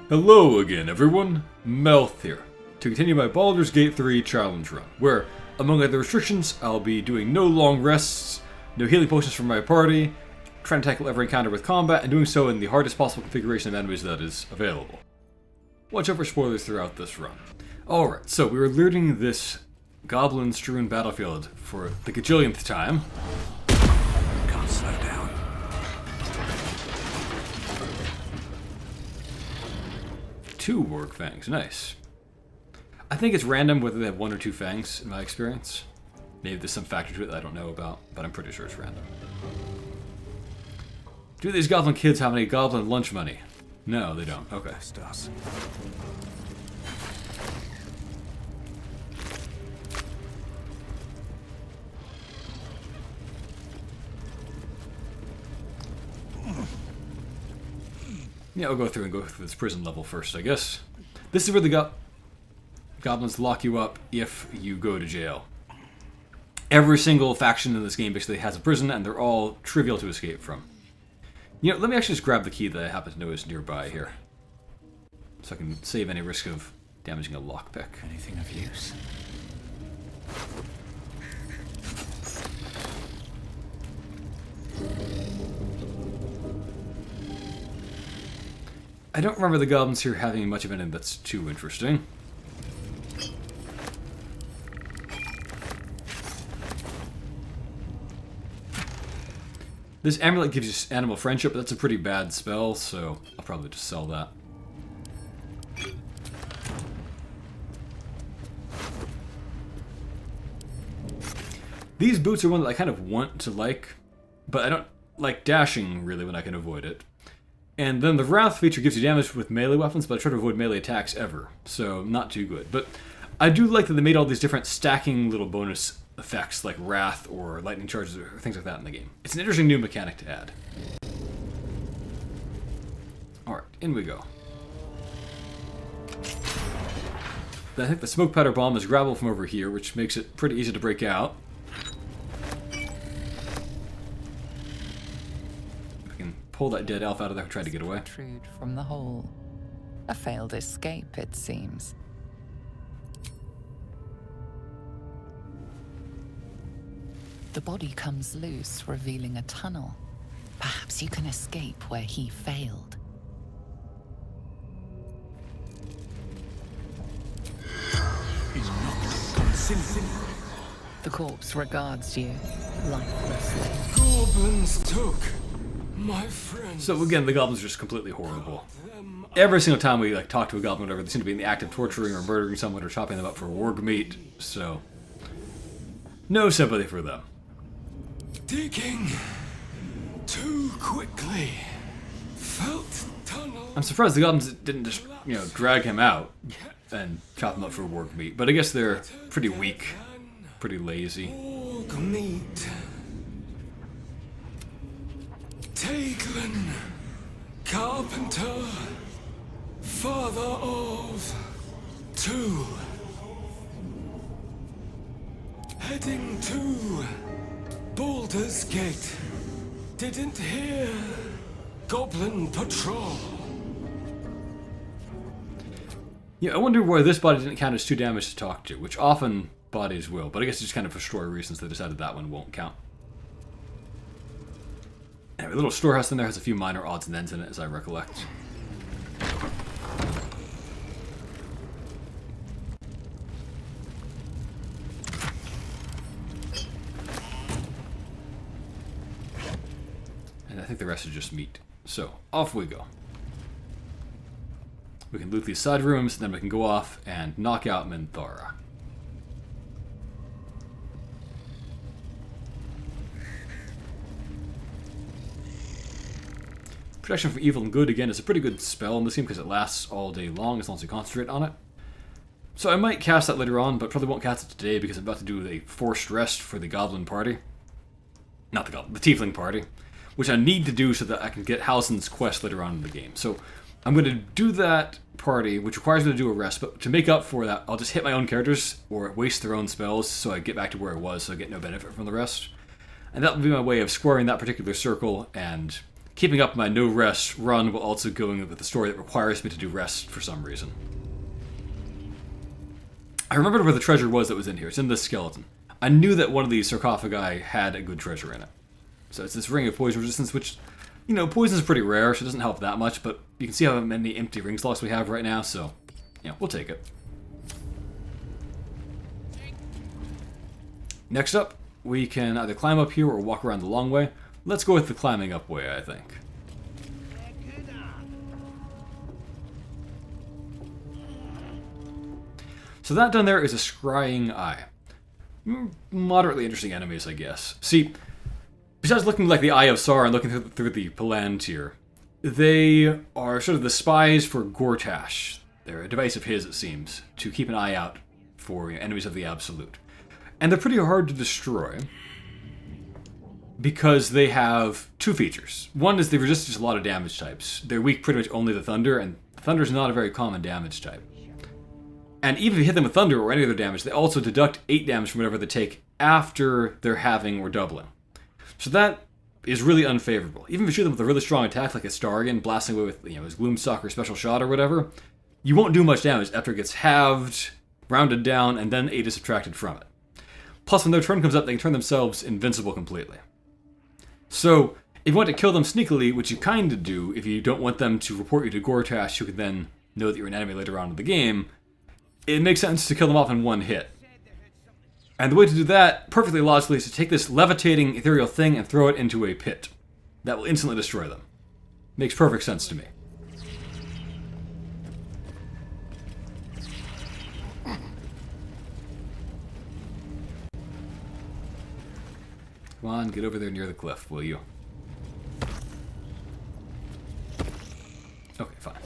Hello again, everyone. Melth here, to continue my Baldur's Gate 3 challenge run, where, among other restrictions, I'll be doing no long rests, no healing potions for my party, trying to tackle every encounter with combat, and doing so in the hardest possible configuration of enemies that is available. Watch out for spoilers throughout this run. Alright, so we were looting this goblin-strewn battlefield for the gajillionth time. Can't slow down. Two warg fangs, nice. I think it's random whether they have one or two fangs, in my experience. Maybe there's some factor to it that I don't know about, but I'm pretty sure it's random. Do these goblin kids have any goblin lunch money? No, they don't. Okay. Stars. Yeah, I'll go through this prison level first, I guess. This is where the goblins lock you up if you go to jail. Every single faction in this game basically has a prison, and they're all trivial to escape from. You know, let me actually just grab the key that I happen to know is nearby here, so I can save any risk of damaging a lockpick. Anything of use? I don't remember the goblins here having much of anything that's too interesting. This amulet gives you animal friendship, but that's a pretty bad spell, so I'll probably just sell that. These boots are one that I kind of want to like, but I don't like dashing really when I can avoid it. And then the Wrath feature gives you damage with melee weapons, but I try to avoid melee attacks ever, so not too good. But I do like that they made all these different stacking little bonus effects, like Wrath or lightning charges or things like that in the game. It's an interesting new mechanic to add. Alright, in we go. I think the smoke powder bomb is grabbable from over here, which makes it pretty easy to break out. Pull that dead elf out of there and try to get away. Protrude from the hole. A failed escape, it seems. The body comes loose, revealing a tunnel. Perhaps you can escape where he failed. The corpse regards you lifelessly. Goblins took my friends. So again, the goblins are just completely horrible. Every single time we talk to a goblin or whatever, they seem to be in the act of torturing or murdering someone or chopping them up for warg meat, so no sympathy for them. Digging too quickly. Felt tunnel. I'm surprised the goblins didn't just, drag him out and chop him up for warg meat, but I guess they're pretty weak, pretty lazy. Warg meat. Taglin, carpenter, father of two, heading to Baldur's Gate. Didn't hear goblin patrol. Yeah, I wonder why this body didn't count as 2 damage to talk to, which often bodies will, but I guess it's just kind of for story reasons they decided that one won't count. Anyway, a little storehouse in there has a few minor odds and ends in it, as I recollect. And I think the rest is just meat. So, off we go. We can loot these side rooms, then we can go off and knock out Minthara. Protection from evil and good, again, is a pretty good spell in this game because it lasts all day long as long as you concentrate on it. So I might cast that later on, but probably won't cast it today because I'm about to do a forced rest for the goblin party. Not the goblin, the tiefling party. Which I need to do so that I can get Halsin's quest later on in the game. So I'm going to do that party, which requires me to do a rest, but to make up for that, I'll just hit my own characters or waste their own spells so I get back to where I was so I get no benefit from the rest. And that will be my way of squaring that particular circle and keeping up my no rest run while also going with the story that requires me to do rest for some reason. I remembered where the treasure was that was in here. It's in this skeleton. I knew that one of these sarcophagi had a good treasure in it. So it's this ring of poison resistance, which, you know, poison is pretty rare, so it doesn't help that much, but you can see how many empty ring slots we have right now, so, yeah, we'll take it. Next up, we can either climb up here or walk around the long way. Let's go with the climbing up way, I think. So that down there is a Scrying Eye. Moderately interesting enemies, I guess. See, besides looking like the Eye of Sauron looking through the Palantir, they are sort of the spies for Gortash. They're a device of his, it seems, to keep an eye out for enemies of the Absolute. And they're pretty hard to destroy because they have two features. One is they resist just a lot of damage types. They're weak pretty much only to Thunder, and Thunder is not a very common damage type. And even if you hit them with Thunder or any other damage, they also deduct 8 damage from whatever they take after they're halving or doubling. So that is really unfavorable. Even if you shoot them with a really strong attack like a Stargan, blasting away with his Gloomstalker special shot or whatever, you won't do much damage after it gets halved, rounded down, and then 8 is subtracted from it. Plus, when their turn comes up, they can turn themselves invincible completely. So, if you want to kill them sneakily, which you kind of do if you don't want them to report you to Gortash, who can then know that you're an enemy later on in the game, it makes sense to kill them off in one hit. And the way to do that, perfectly logically, is to take this levitating ethereal thing and throw it into a pit. That will instantly destroy them. Makes perfect sense to me. Come on, get over there near the cliff, will you? Okay, fine.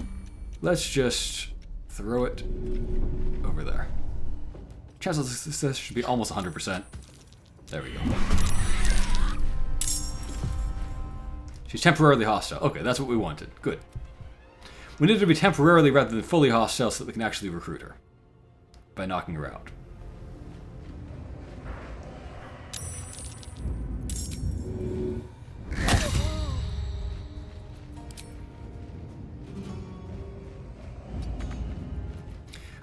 Let's just throw it over there. Chances of success should be almost 100%. There we go. She's temporarily hostile. Okay, that's what we wanted. Good. We need her to be temporarily rather than fully hostile so that we can actually recruit her. By knocking her out.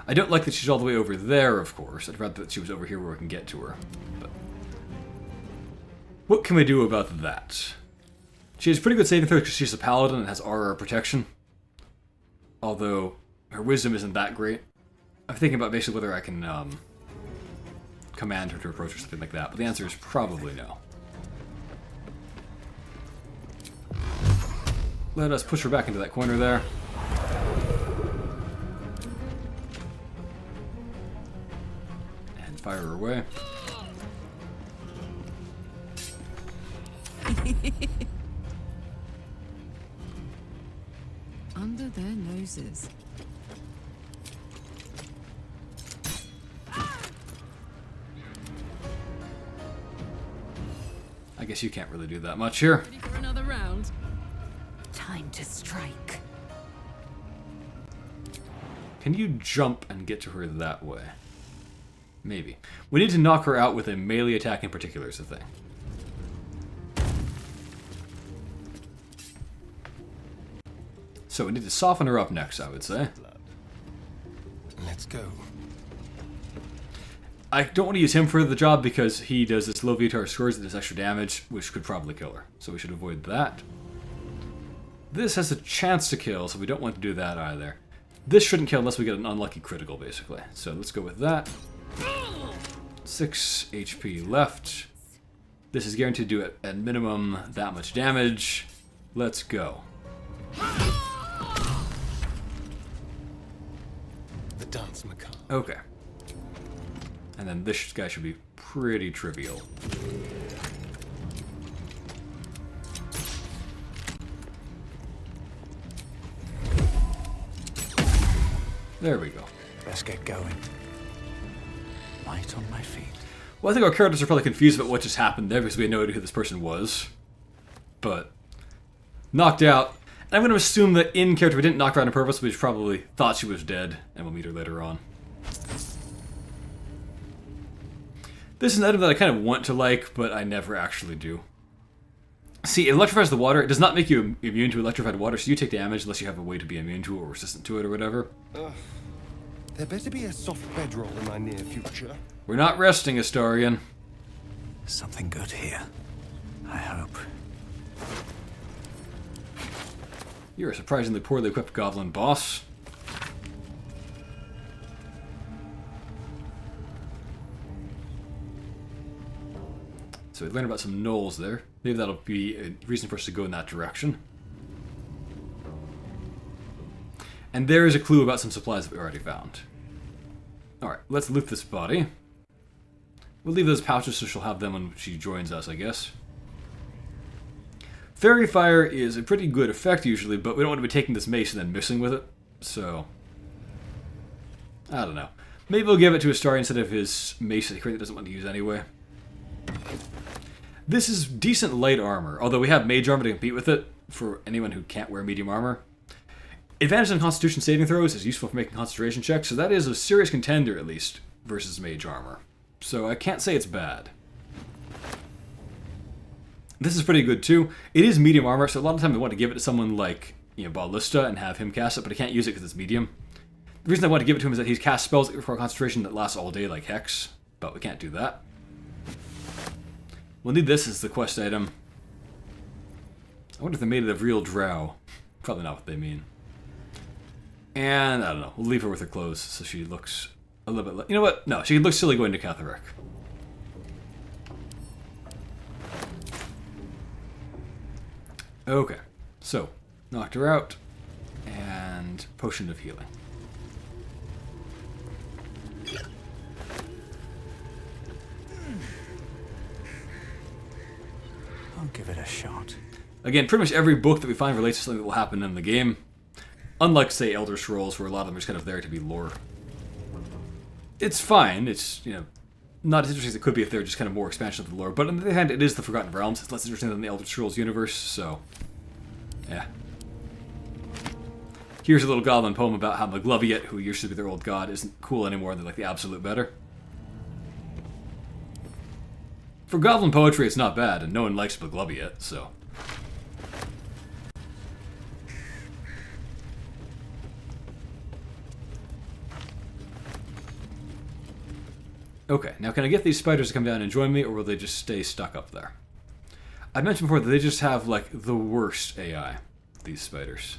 I don't like that she's all the way over there, of course. I'd rather that she was over here where we can get to her. But what can we do about that? She has pretty good saving throw because she's a paladin and has aura protection. Although, her wisdom isn't that great. I'm thinking about basically whether I can command her to approach or something like that. But the answer is probably no. Let us push her back into that corner there. Fire her away. Under their noses. I guess you can't really do that much here. Ready for another round? Time to strike. Can you jump and get to her that way? Maybe. We need to knock her out with a melee attack in particular is the thing. So we need to soften her up next, I would say. Let's go. I don't want to use him for the job because he does this low VTR scores that does extra damage, which could probably kill her. So we should avoid that. This has a chance to kill, so we don't want to do that either. This shouldn't kill unless we get an unlucky critical, basically. So let's go with that. 6 HP left. This is guaranteed to do at minimum that much damage. Let's go. The dance macabre. Okay. And then this guy should be pretty trivial. There we go. Let's get going. Light on my feet. Well, I think our characters are probably confused about what just happened there because we had no idea who this person was. But knocked out. And I'm going to assume that in character we didn't knock her out on purpose, we probably thought she was dead, and we'll meet her later on. This is an item that I kind of want to like, but I never actually do. See, it electrifies the water. It does not make you immune to electrified water, so you take damage unless you have a way to be immune to it or resistant to it or whatever. There better be a soft bedroll in my near future. We're not resting, Astarion. Something good here. I hope. You're a surprisingly poorly equipped goblin boss. So we learned about some gnolls there. Maybe that'll be a reason for us to go in that direction. And there is a clue about some supplies that we already found. Alright, let's loot this body. We'll leave those pouches so she'll have them when she joins us, I guess. Fairy Fire is a pretty good effect usually, but we don't want to be taking this mace and then missing with it. So, I don't know. Maybe we'll give it to Astarion instead of his mace that he currently doesn't want to use anyway. This is decent light armor, although we have mage armor to compete with it for anyone who can't wear medium armor. Advantage on Constitution saving throws is useful for making concentration checks, so that is a serious contender at least versus mage armor. So I can't say it's bad. This is pretty good too. It is medium armor, so a lot of time I want to give it to someone like, Ballista and have him cast it, but I can't use it because it's medium. The reason I want to give it to him is that he's cast spells that require concentration that lasts all day, like Hex, but we can't do that. We'll need this as the quest item. I wonder if they made it of real drow. Probably not what they mean. And, I don't know, we'll leave her with her clothes so she looks a little bit... You know what? No, she looks silly going to Catharec. Okay, so, knocked her out, and Potion of Healing. I'll give it a shot. Again, pretty much every book that we find relates to something that will happen in the game. Unlike, say, Elder Scrolls, where a lot of them are just kind of there to be lore. It's fine, it's, not as interesting as it could be if they were just kind of more expansion of the lore, but on the other hand, it is the Forgotten Realms. It's less interesting than the Elder Scrolls universe, so... yeah. Here's a little goblin poem about how Magloviet, who used to be their old god, isn't cool anymore, they're like the absolute better. For goblin poetry, it's not bad, and no one likes Magloviet, so... Okay, now can I get these spiders to come down and join me, or will they just stay stuck up there? I mentioned before that they just have, like, the worst AI, these spiders.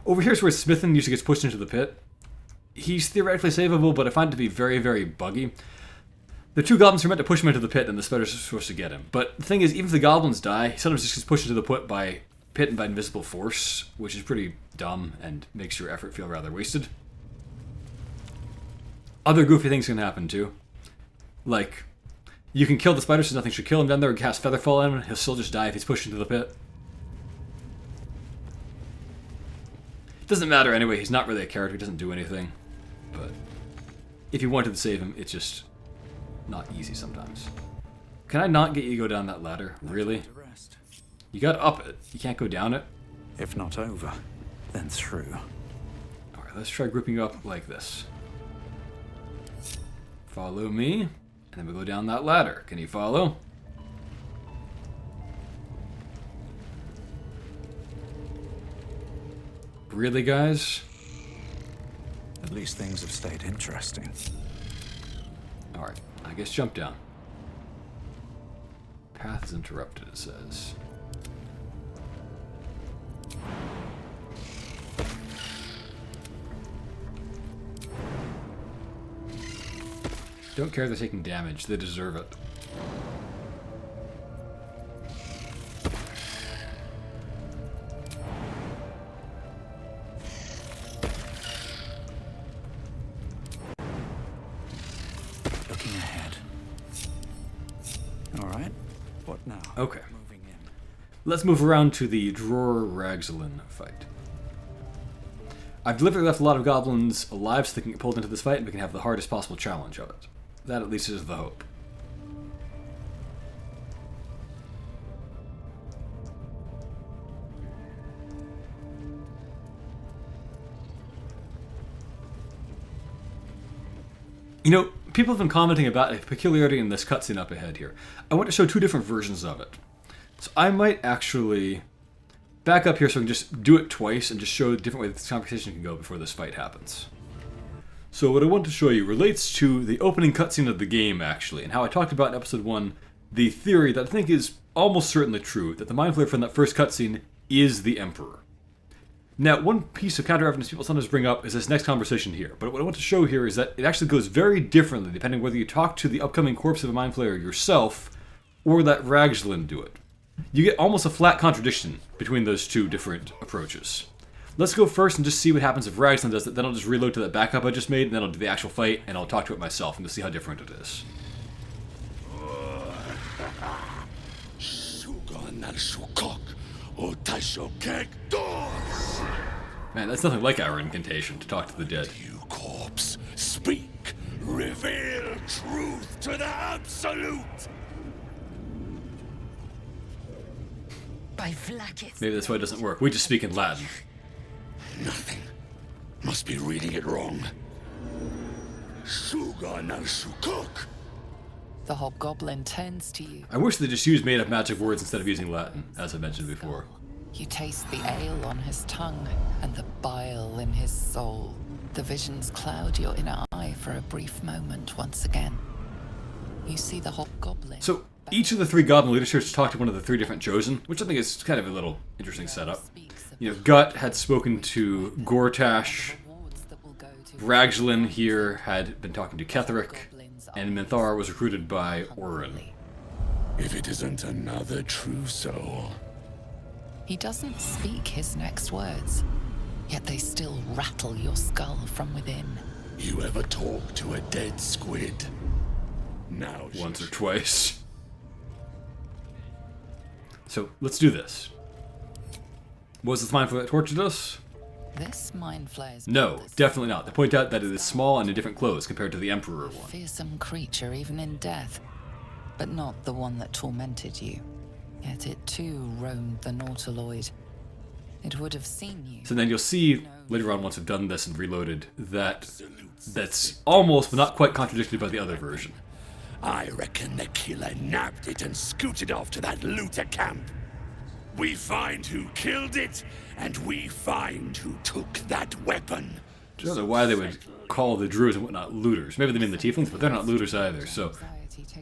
Over here's where Smithin usually gets pushed into the pit. He's theoretically savable, but I find it to be very, very buggy. The two goblins are meant to push him into the pit, and the spiders are supposed to get him. But the thing is, even if the goblins die, he sometimes just gets pushed into the pit and by invisible force, which is pretty dumb and makes your effort feel rather wasted. Other goofy things can happen too. Like, you can kill the spider so nothing should kill him down there, and cast Featherfall on him, he'll still just die if he's pushed into the pit. It doesn't matter anyway, he's not really a character, he doesn't do anything. But if you wanted to save him, it's just not easy sometimes. Can I not get you to go down that ladder? Really? You gotta up it, you can't go down it. If not over, then through. Alright, let's try grouping you up like this. Follow me, and then we go down that ladder. Can you follow? Really, guys? At least things have stayed interesting. Alright, I guess jump down. Path is interrupted, it says. Don't care they're taking damage, they deserve it. Looking ahead. Alright, what now? Okay. Moving in. Let's move around to the Dror Ragzlin fight. I've deliberately left a lot of goblins alive so they can get pulled into this fight and we can have the hardest possible challenge of it. That at least is the hope. People have been commenting about a peculiarity in this cutscene up ahead here. I want to show two different versions of it. So I might actually back up here so I can just do it twice and just show a different way this conversation can go before this fight happens. So what I want to show you relates to the opening cutscene of the game, actually, and how I talked about in episode 1 the theory that I think is almost certainly true, that the Mind Flayer from that first cutscene is the Emperor. Now, one piece of counter-evidence people sometimes bring up is this next conversation here, but what I want to show here is that it actually goes very differently depending whether you talk to the upcoming corpse of a Mind Flayer yourself or let Ragzlin do it. You get almost a flat contradiction between those two different approaches. Let's go first and just see what happens if Ragzlin does it, then I'll just reload to that backup I just made, and then I'll do the actual fight, and I'll talk to it myself, and you'll see how different it is. Man, that's nothing like our incantation to talk to the dead. You corpse, speak, reveal truth to the absolute. Maybe that's why it doesn't work. We just speak in Latin. Nothing. Must be reading it wrong. Suga na sukuk. The hobgoblin turns to you. I wish they just used made-up magic words instead of using Latin, as I mentioned before. You taste the ale on his tongue and the bile in his soul. The visions cloud your inner eye for a brief moment once again. You see the hobgoblin. So, each of the 3 goblin leaders here to talk to one of the 3 different chosen, which I think is kind of a little interesting setup. You know, Gut had spoken to Gortash, Ragzlin here had been talking to Ketheric, and Minthar was recruited by Orin. If it isn't another true soul. He doesn't speak his next words, yet they still rattle your skull from within. You ever talk to a dead squid? Now Once or twice. So, let's do this. Was this Mind Flayer that tortured us? This Mind Flayer's No, definitely not. They point out that it is small and in different clothes compared to the Emperor one. Fearsome creature even in death, but not the one that tormented you. Yet it too roamed the Nautiloid. It would have seen you. So then you'll see later on, once we've done this and reloaded, that that's almost but not quite contradicted by the other version. I reckon the killer nabbed it and scooted off to that looter camp. We find who killed it, and we find who took that weapon. I don't know why they would call the druids and whatnot looters. Maybe they mean the tieflings, but they're not looters either, so...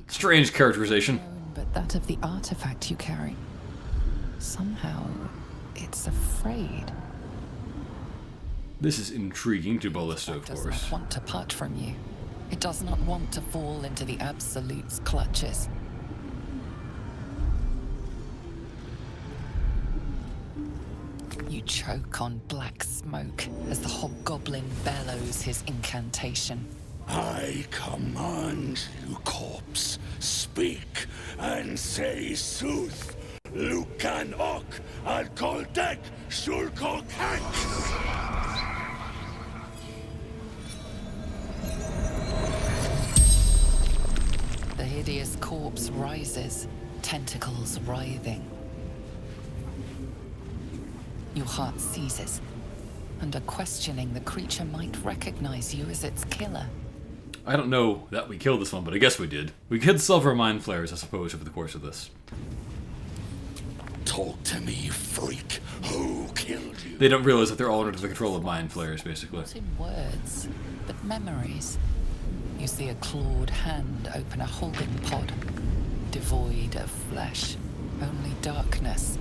Strange characterization. But that of the artifact you carry. Somehow, it's afraid. This is intriguing to Ballista, of It does course. not want to part from you. It does not want to fall into the Absolute's clutches. You choke on black smoke as the hobgoblin bellows his incantation. I command you, corpse, speak and say sooth. Lucan ok al koldek shulkok hank. The hideous corpse rises, tentacles writhing. Your heart seizes. Under questioning, the creature might recognize you as its killer. I don't know that we killed this one, but I guess we did. We killed several Mind Flayers, I suppose, over the course of this. Talk to me, freak. Who killed you? They don't realize that they're all under the control of Mind Flayers, basically. Not in words, but memories. You see a clawed hand open a holding pod, devoid of flesh, only darkness.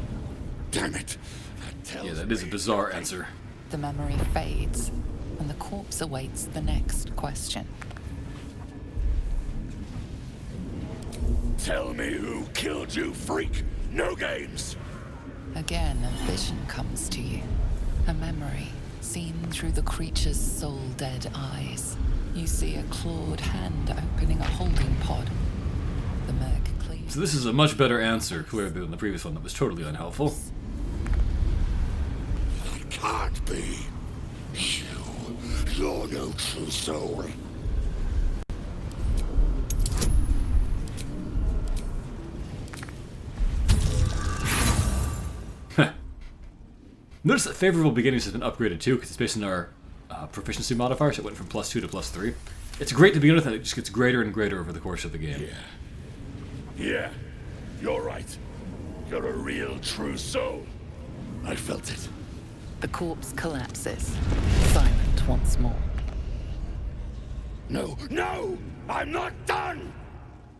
Damn it. That Yeah, that is a bizarre answer. The memory fades, and the corpse awaits the next question. Tell me who killed you, freak. No games. Again, a vision comes to you. A memory, seen through the creature's soul-dead eyes. You see a clawed hand opening a holding pod. The merc cleaves. So this is a much better answer, clearly, than the previous one that was totally unhelpful. That can't be. You're no true soul. Notice that favorable beginnings has been upgraded too, because it's based on our proficiency modifier, so it went from +2 to +3. It's great to begin with, and it just gets greater and greater over the course of the game. Yeah, you're right. You're a real, true soul. I felt it. The corpse collapses, silent once more. No, no! I'm not done!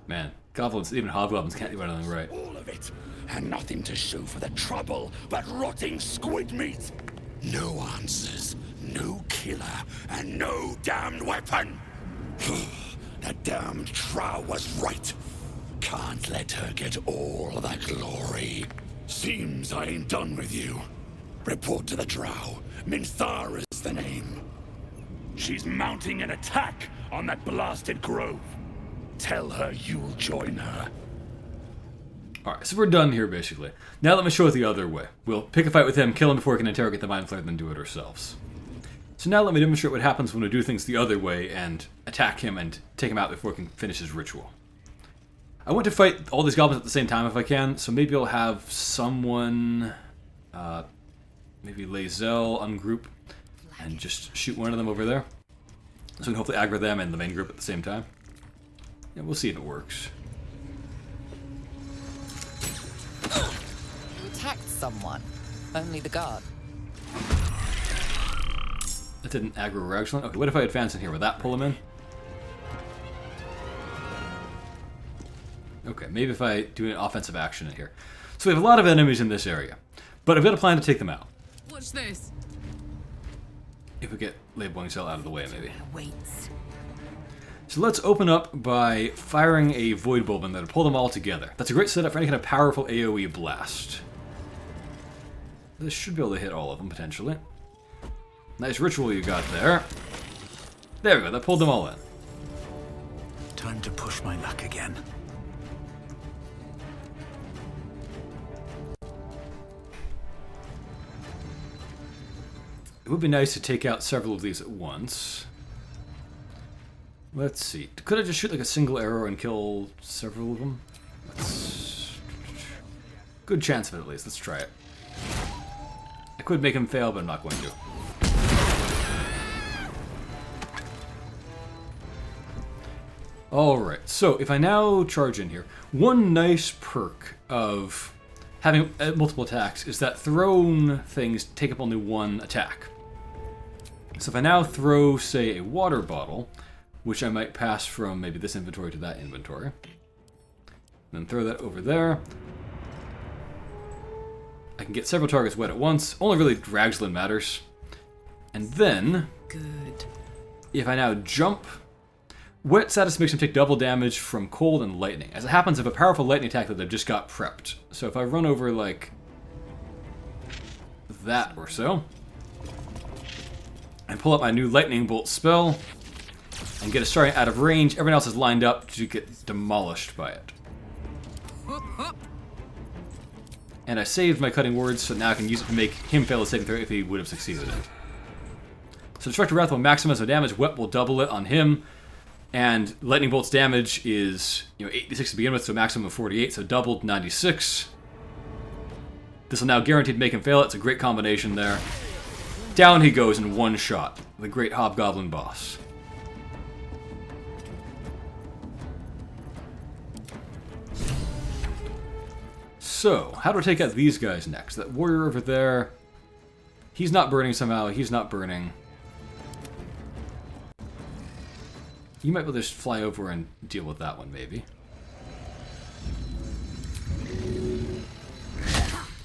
Man, goblins, even hobgoblins can't do anything right. All of it. And nothing to show for the trouble but rotting squid meat. No answers, no killer, and no damned weapon. That damned Drow was right. Can't let her get all the glory. Seems I ain't done with you. Report to the Drow. Minthar is the name. She's mounting an attack on that blasted grove. Tell her you'll join her. Alright, so we're done here, basically. Now let me show it the other way. We'll pick a fight with him, kill him before we can interrogate the Mind Flayer, then do it ourselves. So now let me demonstrate what happens when we do things the other way and attack him and take him out before we can finish his ritual. I want to fight all these goblins at the same time if I can, so maybe I'll have someone, maybe Lae'zel ungroup and just shoot one of them over there. So we can hopefully aggro them and the main group at the same time. Yeah, we'll see if it works. You attacked someone. Only the guard. That didn't aggro Ragzlin. Okay, what if I advance in here? Would that pull him in? Okay, maybe if I do an offensive action in here. So we have a lot of enemies in this area, but I've got a plan to take them out. Watch this. If we get Laboring Cell out of the way, maybe. Waits. So let's open up by firing a Void Bulb and that'll pull them all together. That's a great setup for any kind of powerful AoE blast. This should be able to hit all of them, potentially. Nice ritual you got there. There we go, that pulled them all in. Time to push my luck again. It would be nice to take out several of these at once. Let's see. Could I just shoot like a single arrow and kill several of them? Good chance of it, at least. Let's try it. I could make him fail, but I'm not going to. Alright, so if I now charge in here, one nice perk of having multiple attacks is that thrown things take up only one attack. So if I now throw, say, a water bottle, which I might pass from maybe this inventory to that inventory, then throw that over there, I can get several targets wet at once. Only really Ragzlin matters. And then, Good. if I now jump, wet status makes him take double damage from cold and lightning. As it happens, I have a powerful lightning attack that I've just got prepped. So if I run over like that or so, and pull up my new lightning bolt spell, and get it starting out of range, everyone else is lined up to get demolished by it. And I saved my cutting words, so now I can use it to make him fail a saving throw if he would have succeeded it. So Destructive Wrath will maximize the damage, Wet will double it on him, and Lightning Bolt's damage is 86 to begin with, so a maximum of 48, so doubled 96. This will now guaranteed make him fail it. It's a great combination there. Down he goes in one shot, the great Hobgoblin boss. So, how do I take out these guys next? That warrior over there, he's not burning somehow, he's not burning. You might be able to just fly over and deal with that one, maybe.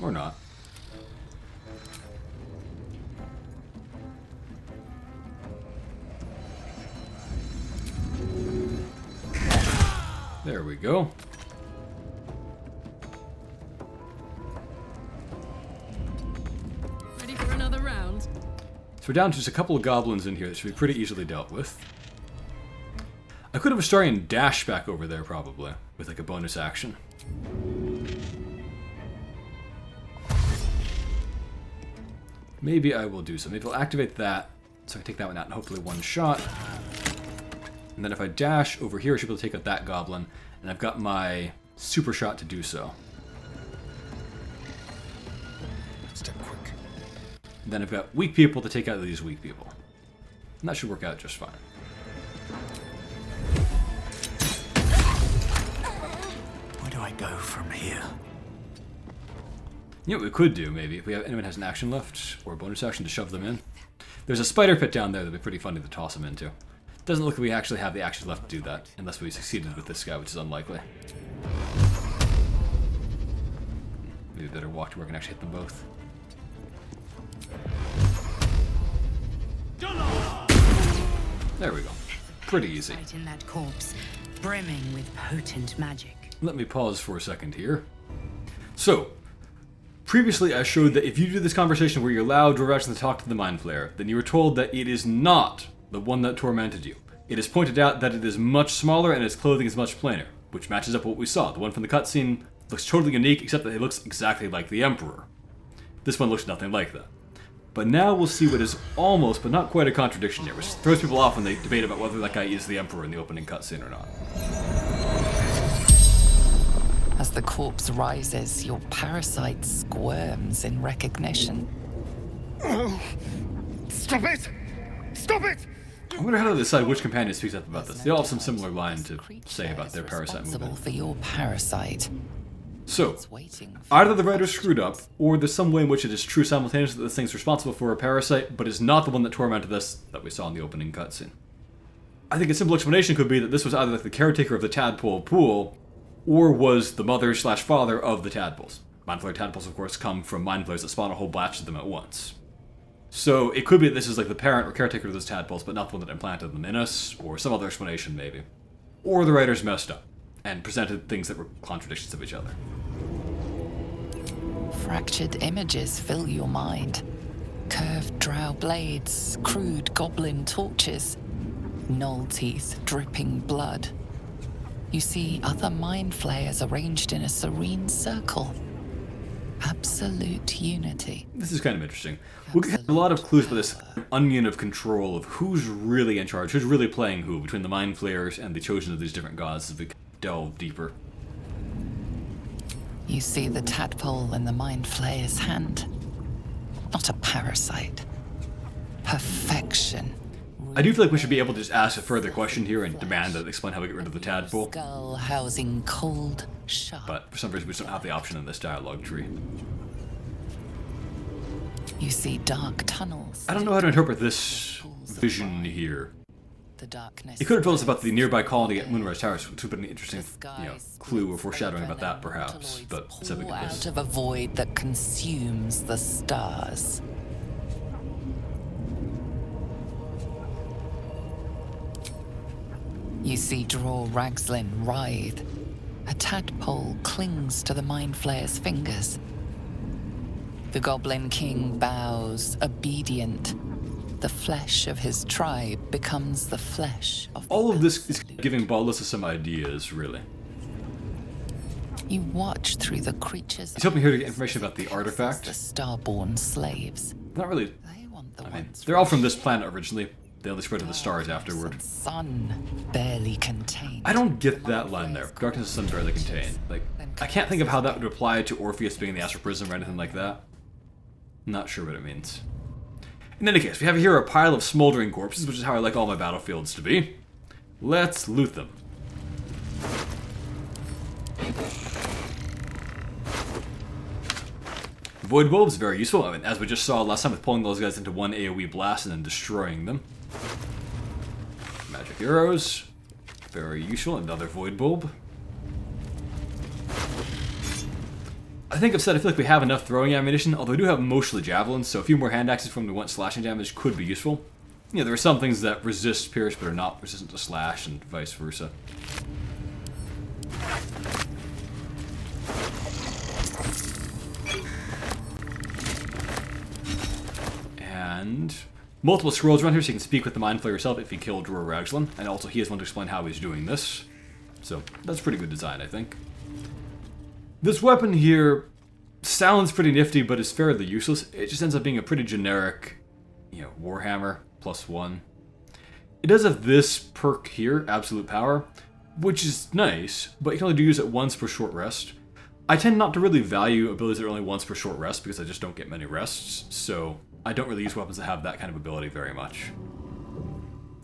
Or not. There we go. Ready for another round? So we're down to just a couple of goblins in here that should be pretty easily dealt with. I could have a Astarian dash back over there, probably, with like a bonus action. Maybe I will do so. Maybe I'll activate that, so I can take that one out in hopefully one shot. And then if I dash over here, I should be able to take out that goblin, and I've got my super shot to do so. Step quick. And then I've got weak people to take out these weak people. And that should work out just fine. Where do I go from here? You know what we could do, maybe, if anyone has an action left, or a bonus action to shove them in. There's a spider pit down there that'd be pretty funny to toss them into. Doesn't look like we actually have the actions left to do that, unless we succeeded with this guy, which is unlikely. Maybe better walk to where I can actually hit them both. There we go. Pretty easy. Right in that corpse, brimming with potent magic. Let me pause for a second here. So, previously I showed that if you do this conversation where you allow Dror to talk to the Mind Flayer, then you were told that it is not the one that tormented you. It is pointed out that it is much smaller and its clothing is much plainer, which matches up with what we saw. The one from the cutscene looks totally unique, except that it looks exactly like the Emperor. This one looks nothing like that. But now we'll see what is almost, but not quite a contradiction here, which throws people off when they debate about whether that guy is the Emperor in the opening cutscene or not. As the corpse rises, your parasite squirms in recognition. Stop it! Stop it! I wonder how to decide which companion speaks up about this. They all have some similar line to say about their parasite Responsible movement. for your parasite. So, It's waiting for either the writer screwed up, or there's some way in which it is true simultaneously that this thing's responsible for a parasite, but is not the one that tormented us that we saw in the opening cutscene. I think a simple explanation could be that this was either like the caretaker of the tadpole pool, or was the mother/father of the tadpoles. Mind Flayer tadpoles, of course, come from mind flayers that spawn a whole batch of them at once. So it could be that this is like the parent or caretaker of those tadpoles, but not the one that implanted them in us, or some other explanation maybe. Or the writers messed up, and presented things that were contradictions of each other. fractured images fill your mind. Curved drow blades, crude goblin torches, gnoll teeth dripping blood. You see other mind flayers arranged in a serene circle. Absolute unity. This is kind of interesting. We get a lot of clues about this onion of control of who's really in charge, who's really playing who, between the Mind Flayers and the chosen of these different gods as we delve deeper. You see the tadpole in the mind flayer's hand. Not a parasite. Perfection. I do feel like we should be able to just ask a further question here and demand that they explain how we get rid of the tadpole, Skull housing cold, sharp. but for some reason we just don't have the option in this dialogue tree. You see dark tunnels. I don't know how to interpret this vision here. The darkness. It could have told us about the nearby colony at Moonrise Towers, which would have been an interesting, clue or foreshadowing about that, perhaps. But instead we Pour get out this. of a void that consumes the stars. You see Dror Ragzlin writhe. A tadpole clings to the Mind Flayer's fingers. The Goblin King bows, obedient. The flesh of his tribe becomes the flesh of the All of this is absolute. giving Baldur some ideas, really. You watch through the creatures. He's hoping here to get information about the artifact. The starborn slaves. Not really. They want the I mean, ones they're all from this planet originally. They only spread to the stars afterward. sun barely contained. I don't get that line there. Darkness and sun barely contained. Like, I can't think of how that would apply to Orpheus being in the astral prison or anything like that. Not sure what it means. In any case, we have here a pile of smoldering corpses, which is how I like all my battlefields to be. Let's loot them. Void Bulbs, very useful. I mean, as we just saw last time with pulling those guys into one AoE blast and then destroying them. Magic arrows, very useful. Another Void Bulb. I think I've said I feel like we have enough throwing ammunition, although we do have mostly javelins, so a few more hand axes from the one slashing damage could be useful. You know, there are some things that resist pierce but are not resistant to slash, and vice versa. And multiple scrolls around here, so you can speak with the Mind Flayer yourself if you kill Dror Ragzlin, and also he has one to explain how he's doing this. So that's pretty good design, I think. This weapon here sounds pretty nifty, but is fairly useless. It just ends up being a pretty generic, Warhammer +1. It does have this perk here, Absolute Power, which is nice, but you can only use it once per short rest. I tend not to really value abilities that are only once per short rest because I just don't get many rests, so I don't really use weapons that have that kind of ability very much.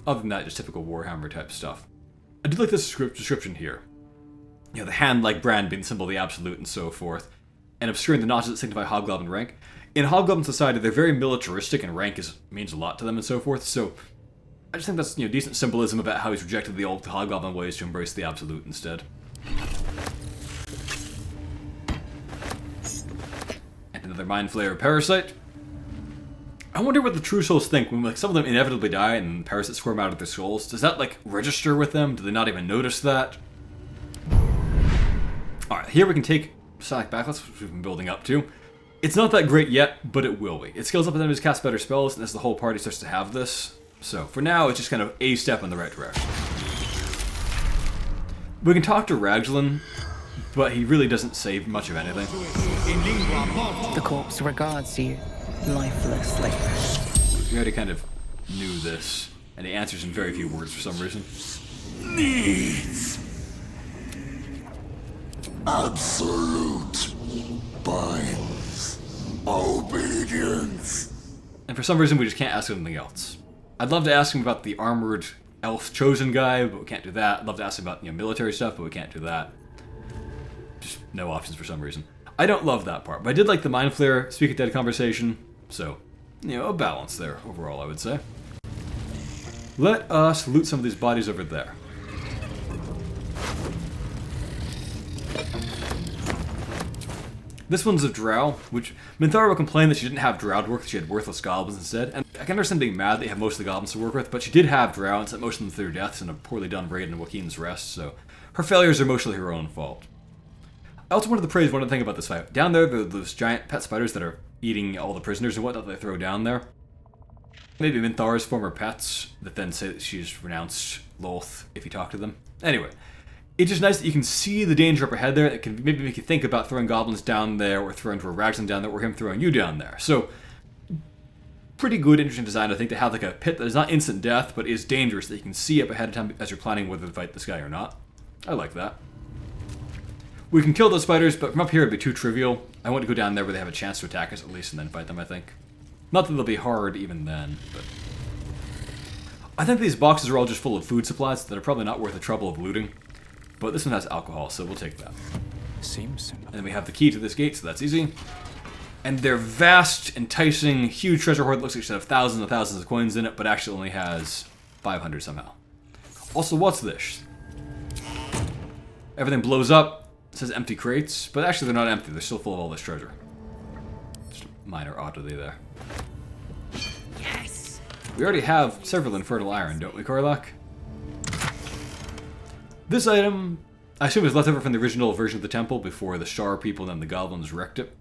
Other than that, just typical Warhammer type stuff. I do like this description here. The hand-like brand being the symbol of the absolute and so forth. and obscuring the notches that signify hobgoblin rank. In hobgoblin society, they're very militaristic, and rank means a lot to them and so forth, so I just think that's decent symbolism about how he's rejected the old hobgoblin ways to embrace the absolute instead. And another Mind Flayer Parasite. I wonder what the true souls think when some of them inevitably die and parasites squirm out of their souls. Does that register with them? Do they not even notice that? Alright, here we can take Sonic Backless, which we've been building up to. It's not that great yet, but it will be. It scales up as enemies cast better spells, and as the whole party starts to have this. So, for now, it's just kind of a step in the right direction. We can talk to Ragzlin, but he really doesn't say much of anything. The corpse regards you lifelessly. We already kind of knew this, and he answers in very few words for some reason. Needs. Absolute. Binds. Obedience. And for some reason, we just can't ask him anything else. I'd love to ask him about the armored elf chosen guy, but we can't do that. I'd love to ask him about military stuff, but we can't do that. Just no options for some reason. I don't love that part, but I did like the Mind Flayer Speak at Dead conversation, so, a balance there overall, I would say. Let us loot some of these bodies over there. This one's a drow, which Minthara will complain that she didn't have drow to work with, she had worthless goblins instead, and I can understand being mad that you have most of the goblins to work with, but she did have drow and sent most of them to their deaths in a poorly done raid in Joaquin's Rest, so her failures are mostly her own fault. I also wanted to praise one thing about this fight. Down there, those giant pet spiders that are eating all the prisoners and whatnot that they throw down there. Maybe Minthara's former pets that then say that she's renounced Lolth if you talk to them. Anyway, it's just nice that you can see the danger up ahead there. It can maybe make you think about throwing goblins down there, or throwing to a Ragzlin down there, or him throwing you down there. So, pretty good, interesting design, I think, to have a pit that is not instant death, but is dangerous, that you can see up ahead of time as you're planning whether to fight this guy or not. I like that. We can kill those spiders, but from up here it'd be too trivial. I want to go down there where they have a chance to attack us at least, and then fight them, I think. Not that they'll be hard even then, but I think these boxes are all just full of food supplies that are probably not worth the trouble of looting. But this one has alcohol, so we'll take that. Seems simple. And then we have the key to this gate, so that's easy. And they're vast, enticing, huge treasure hoard that looks like it should have thousands and thousands of coins in it, but actually only has 500 somehow. Also, what's this? Everything blows up. It says empty crates, but actually they're not empty. They're still full of all this treasure. Just a minor oddity there. Yes. We already have several infertile iron, don't we, Korlak? This item, I assume, is left over from the original version of the temple before the Shar people and then the goblins wrecked it.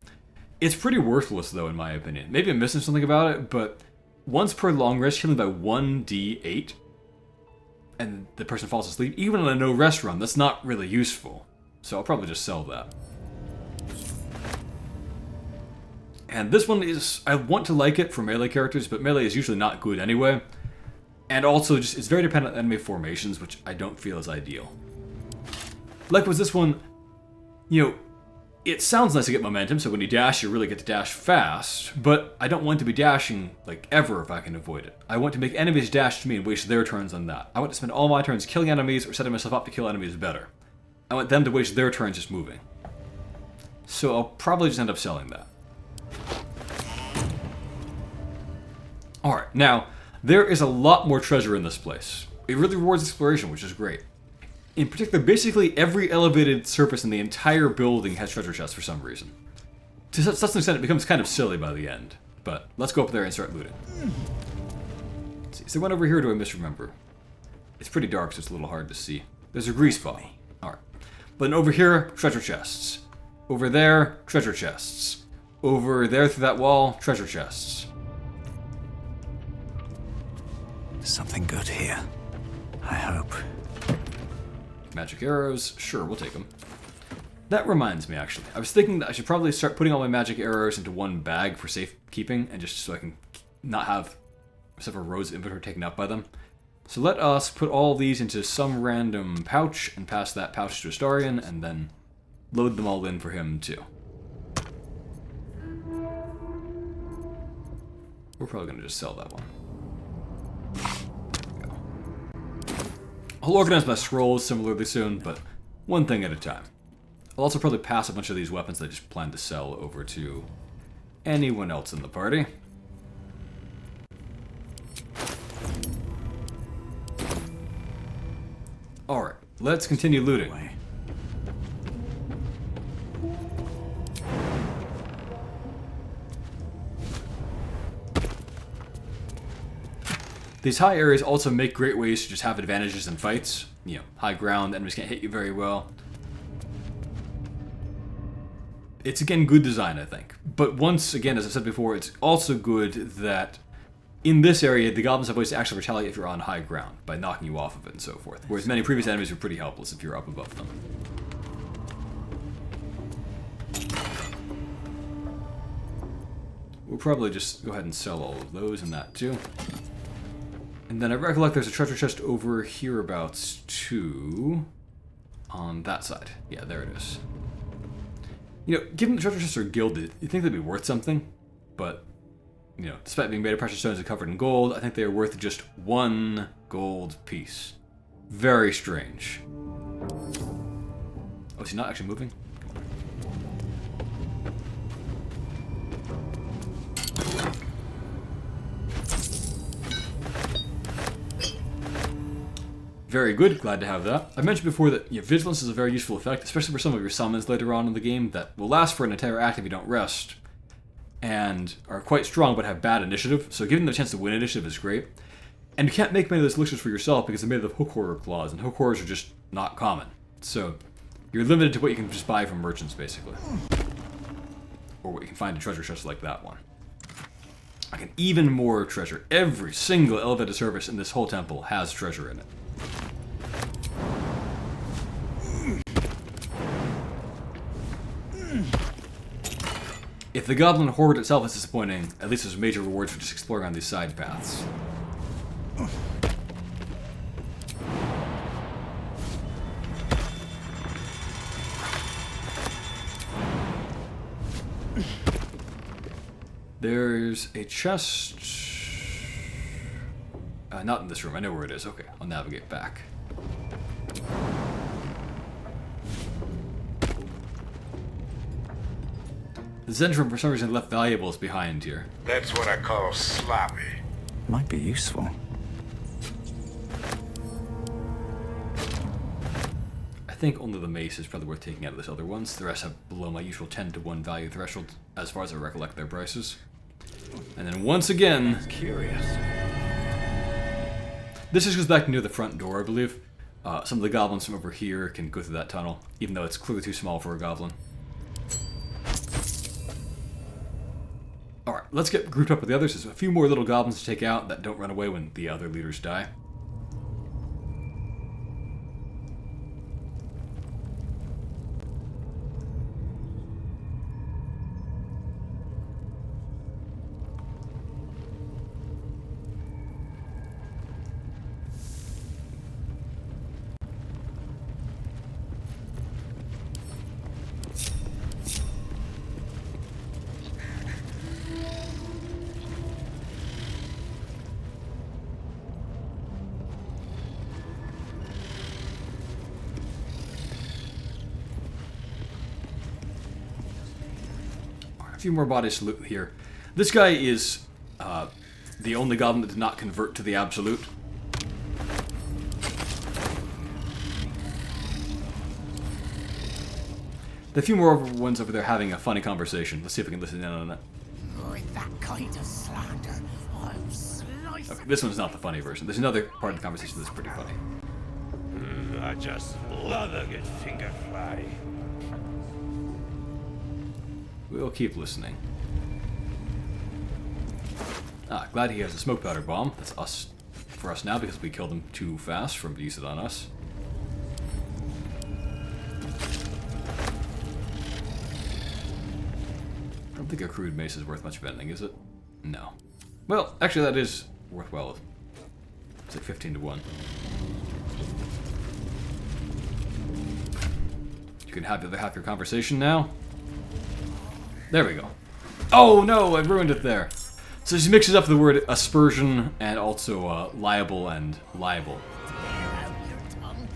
It's pretty worthless, though, in my opinion. Maybe I'm missing something about it, but once per long rest, healing by 1d8, and the person falls asleep, even on a no rest run, that's not really useful. So I'll probably just sell that. And this one is, I want to like it for melee characters, but melee is usually not good anyway. And also, just it's very dependent on enemy formations, which I don't feel is ideal. Likewise, this one, it sounds nice to get momentum, so when you dash, you really get to dash fast, but I don't want to be dashing, ever if I can avoid it. I want to make enemies dash to me and waste their turns on that. I want to spend all my turns killing enemies or setting myself up to kill enemies better. I want them to waste their turns just moving. So I'll probably just end up selling that. Alright, now, there is a lot more treasure in this place. It really rewards exploration, which is great. In particular, basically every elevated surface in the entire building has treasure chests for some reason. To such an extent, it becomes kind of silly by the end. But let's go up there and start looting. Let's see, is there one over here or do I misremember? It's pretty dark, so it's a little hard to see. There's a grease ball. Alright. But then over here, treasure chests. Over there, treasure chests. Over there through that wall, treasure chests. Something good here. I hope. Magic arrows, sure, we'll take them. That reminds me, actually. I was thinking that I should probably start putting all my magic arrows into one bag for safekeeping, and just so I can not have several rows of inventory taken up by them. So let us put all these into some random pouch, and pass that pouch to Astarion, and then load them all in for him, too. We're probably going to just sell that one. I'll organize my scrolls similarly soon, but one thing at a time. I'll also probably pass a bunch of these weapons that I just plan to sell over to anyone else in the party. Alright, let's continue looting. These high areas also make great ways to just have advantages in fights. You know, high ground, enemies can't hit you very well. It's, again, good design, I think. But once again, as I said before, it's also good that in this area, the goblins have ways to actually retaliate if you're on high ground, by knocking you off of it and so forth. Whereas many previous enemies were pretty helpless if you're up above them. We'll probably just go ahead and sell all of those and that too. And then I recollect there's a treasure chest over hereabouts too. On that side. Yeah, there it is. You know, given the treasure chests are gilded, you'd think they'd be worth something. But, you know, despite being made of precious stones and covered in gold, I think they are worth just 1 gold piece. Very strange. Oh, is he not actually moving? Very good, glad to have that. I mentioned before that vigilance is a very useful effect, especially for some of your summons later on in the game that will last for an entire act if you don't rest, and are quite strong but have bad initiative, so giving them a chance to win initiative is great. And you can't make many of those elixirs for yourself because they're made of hook horror claws, and hook horrors are just not common. So you're limited to what you can just buy from merchants, basically. Or what you can find in treasure chests like that one. Like an even more treasure. Every single elevated surface in this whole temple has treasure in it. If the goblin horde itself is disappointing, at least there's major rewards for just exploring on these side paths. There's a chest... not in this room, I know where it is. Okay, I'll navigate back. The Zendrum for some reason left valuables behind here. That's what I call sloppy. Might be useful. I think only the mace is probably worth taking out of this other ones. The rest have below my usual 10-to-1 value threshold, as far as I recollect their prices. And then once again... That's curious. This just goes back near the front door, I believe. Some of the goblins from over here can go through that tunnel, even though it's clearly too small for a goblin. Alright, let's get grouped up with the others. There's a few more little goblins to take out that don't run away when the other leaders die. A few more bodies to loot here. This guy is the only goblin that did not convert to the Absolute. The few more ones over there having a funny conversation. Let's see if we can listen in on it. With that kind of slander, I'll slice. Okay, this one's not the funny version. There's another part of the conversation that's pretty funny. I just love a good finger fly. We'll keep listening. Glad he has a smoke powder bomb. That's us for us now because we killed him too fast for him to use it on us. I don't think a crude mace is worth much vending, is it? No. Well, actually that is worthwhile. It's like 15-to-1. You can have the other half of your conversation now. There we go. Oh no, I ruined it there. So she mixes up the word aspersion and also liable and liable. Tear out your tongue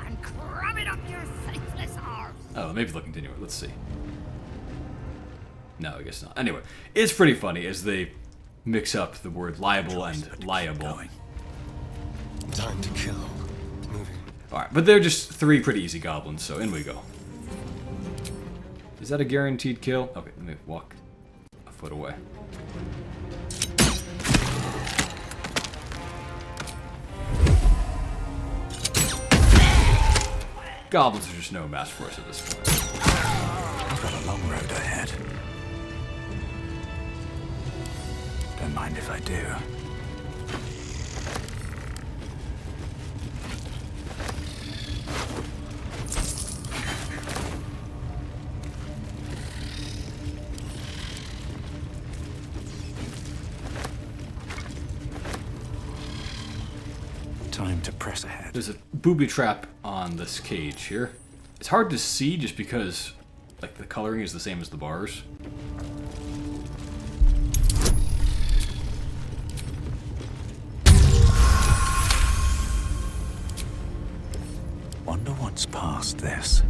and cram it up your faithless arse. Oh, maybe they'll continue it. Let's see. No, I guess not. Anyway, it's pretty funny as they mix up the word liable and liable. Time to kill. Moving. Alright, but they're just 3 pretty easy goblins, so in we go. Is that a guaranteed kill? Okay, let me walk a foot away. Goblins are just no match for us at this point. I've got a long road ahead. Don't mind if I do. Time to press ahead. There's a booby trap on this cage here. It's hard to see just because, like, the coloring is the same as the bars. Wonder what's past this.